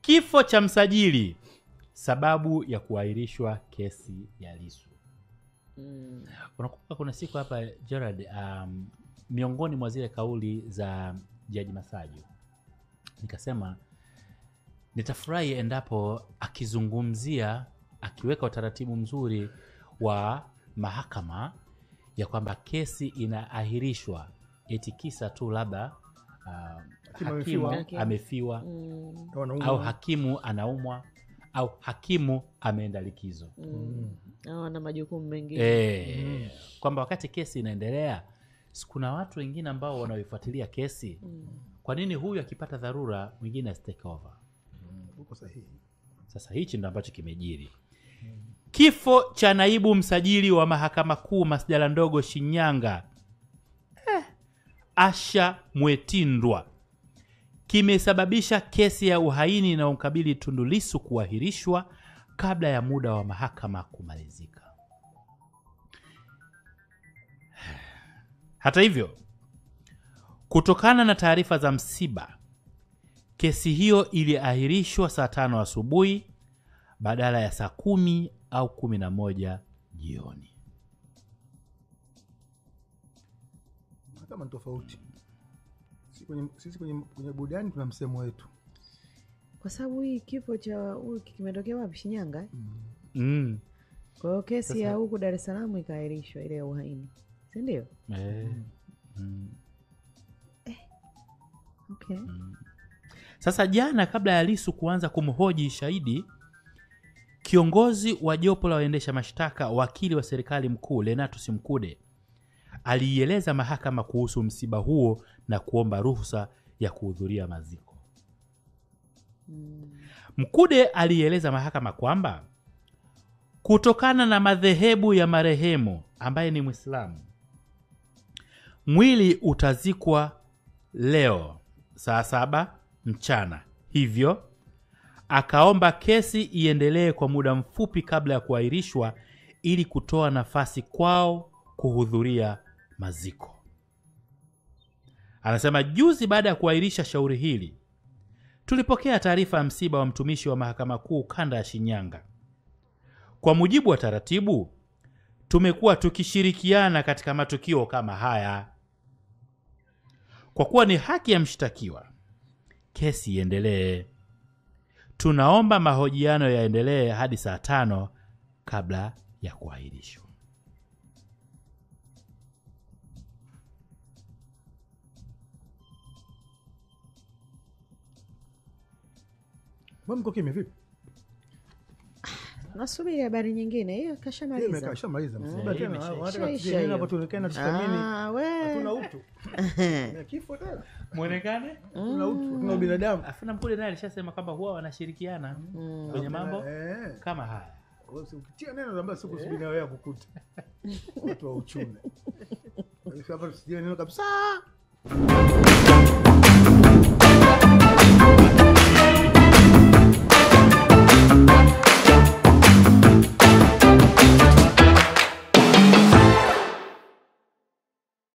Kifo cha msajili, sababu ya kuahirishwa kesi ya Lissu. Unakumbuka kuna siku hapa Gerald, miongoni mwa zile kauli za Jaji Masaju, nikasema nitafurahi endapo akizungumzia, akiweka utaratibu mzuri wa mahakama ya kesi inaahirishwa eti kisa tu labda hakimu amefiwa, au hakimu anaumwa, au hakimu ameenda likizo, na majukumu mengine. Kwamba wakati kesi inaendelea, kuna watu wengine ambao wanaoifuatilia kesi. Kwa nini huyu akipata dharura mwingine asitake over? Uko sahihi. Sasa hichi ndio ambacho kimejiri. Kifo cha naibu msajili wa Mahakama Kuu Masjala ndogo Shinyanga, Asha Mwetindwa, kimesababisha kesi ya uhaini na ukabili Tundu Lissu kuahirishwa kabla ya muda wa mahakama kumalizika. Hata hivyo, kutokana na taarifa za msiba, kesi hiyo iliahirishwa saa 5 asubuhi badala ya saa 10 au 11 jioni. Kama tofauti. Sisi kwenye burudani tuna msemo wetu. Kwa sababu hii kifo cha huyu kimetokea wapi? Shinyanga. Kwa hiyo kesi ya huko Dar es Salaam ikaahirishwa, ile ya uhaini. Si ndio? Okay. Sasa jana, kabla ya Lissu kuanza kumhoji shahidi, kiongozi wa jopo la waendesha mashtaka, wakili wa serikali mkuu Lenatus Mkude, aliieleza mahakama kuhusu msiba huo na kuomba ruhusa ya kuhudhuria maziko. Mkude alieleza mahakama kwamba kutokana na madhehebu ya marehemu ambaye ni Muislamu, mwili utazikwa leo saa 7 mchana. Hivyo akaomba kesi iendelee kwa muda mfupi kabla ya kuahirishwa ili kutoa nafasi kwao kuhudhuria maziko. Anasema juzi baada ya kuahirisha shauri hili, tulipokea taarifa ya msiba wa mtumishi wa Mahakama Kuu kanda ya Shinyanga. Kwa mujibu wa taratibu, tumekuwa tukishirikiana katika matukio kama haya. Kwa kuwa ni haki ya mshtakiwa, kesi iendelee. Tunaomba mahojiano yaendelee hadi saa 5 kabla ya kuahirishwa. Mko kimya vipi? Nasubiri habari nyingine. Hiyo kashamaliza. Kashamaliza. Msiba tena. Wanataka tujenge hapo tuonekane tusikamini. Hatuna utu. Na kifo tena. Muonekane? Hatuna utu, hatuna binadamu. Afuna Mkude naye alishasema kwamba huwa wanashirikiana kwenye mambo kama haya. Ukitia neno ambayo siku subiri wewe kukuta. Watu wa uchumi. Kwa hiyo hapa tusije neno kabisa.